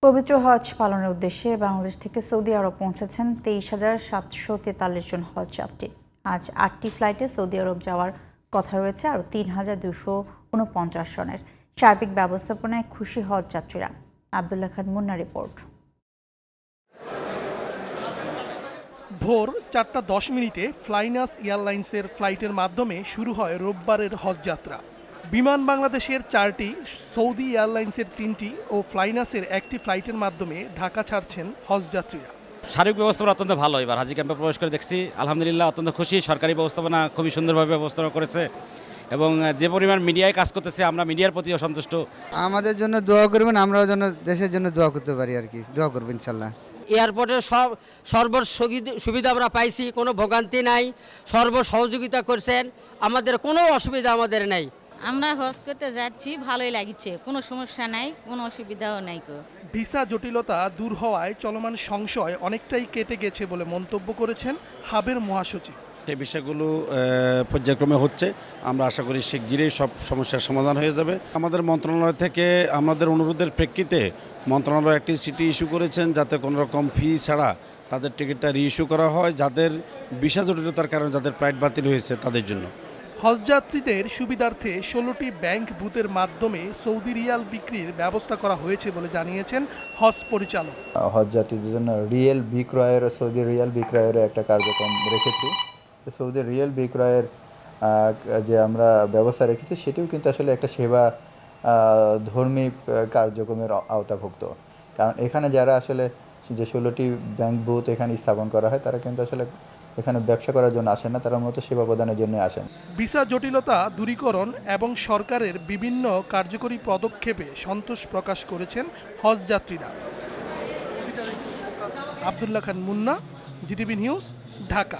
পবিত্র হজ পালনের উদ্দেশ্যে বাংলাদেশ থেকে সৌদি আরব পৌঁছেছেন 23,743 জন হজ যাত্রী। আজ 8টি ফ্লাইটে সৌদি আরব যাওয়ার কথা রয়েছে আরও 3,249 জনের। সার্বিক ব্যবস্থাপনায় খুশি হজ যাত্রীরা। আব্দুল্লাহ খান মুন্না রিপোর্ট। ভোর 4:10 ফ্লাইনাস এয়ারলাইন্সের ফ্লাইটের মাধ্যমে শুরু হয় রোববারের হজ যাত্রা। বিমান বাংলাদেশের 4টি, সৌদি এয়ারলাইন্সের 3টি ও ফ্লাইনাসের 1টি ফ্লাইটের মাধ্যমে ঢাকা ছাড়ছেন হজ যাত্রীরা। সার্বিক ব্যবস্থাপনা অত্যন্ত ভালো। এবার হাজি ক্যাম্পে প্রবেশ করে দেখছি, আলহামদুলিল্লাহ অত্যন্ত খুশি। সরকারি ব্যবস্থাপনা খুবই সুন্দরভাবে ব্যবস্থাপনা করেছে এবং যে পরিমাণ মিডিয়ায় কাজ করতেছে, আমরা মিডিয়ার প্রতিও সন্তুষ্ট। আমাদের জন্য দোয়া করবেন, আমরাও যেন দেশের জন্য দোয়া করতে পারি আর কি। দোয়া করবেন ইনশাল্লাহ। এয়ারপোর্টের সর্ব সুবিধা আমরা পাইছি, কোনো ভোগান্তি নাই, সর্ব সহযোগিতা করছেন, আমাদের কোনো অসুবিধা আমাদের নাই। আমরা হজ করতে যাচ্ছি, ভালোই লাগছে, কোনো সমস্যা নাই, কোনো অসুবিধাও নাই। ভিসা জটিলতা দূর হওয়ায় চলমান সংশয় অনেকটাই কেটে গেছে বলে মন্তব্য করেছেন হাবের মহাসচিব। এই বিষয়গুলো পর্যায়ক্রমে হচ্ছে, আমরা আশা করি শিগগিরই সব সমস্যার সমাধান হয়ে যাবে। আমাদের মন্ত্রণালয় থেকে আমাদের অনুরোধের প্রেক্ষিতে মন্ত্রণালয় একটি চিঠি ইস্যু করেছেন যাতে কোনো রকম ফি ছাড়া তাদের টিকিটটা রিইস্যু করা হয়, যাদের ভিসা জটিলতার কারণে যাদের ফ্লাইট বাতিল হয়েছে তাদের জন্য। হজযাত্রীদের সুবিধার্থে 16টি ব্যাংক বুথের মাধ্যমে সৌদি রিয়াল বিক্রির ব্যবস্থা করা হয়েছে বলে জানিয়েছেন হজ পরিচালক। হজযাত্রীদের জন্য রিয়েল বিক্রয়ের, সৌদি রিয়াল বিক্রয়ের একটা কার্যক্রম রেখেছি। সৌদি রিয়েল বিক্রয়ের যে আমরা ব্যবস্থা রেখেছি সেটিও কিন্তু আসলে একটা সেবা ধর্মী কার্যক্রমের আওতাভুক্ত। কারণ এখানে যারা আসলে যে 16টি ব্যাংক বুথ এখানে স্থাপন করা হয়, তারা কিন্তু আসলে এখানে ব্যবসা করার জন্য আসেন না, তারা মূলত সেবা প্রদানের জন্য আসেন। ভিসা জটিলতা দূরীকরণ এবং সরকারের বিভিন্ন কার্যকরী পদক্ষেপে সন্তোষ প্রকাশ করেছেন হজ যাত্রীরা। আব্দুল্লাহ খান মুন্না, জিটিভি নিউজ, ঢাকা।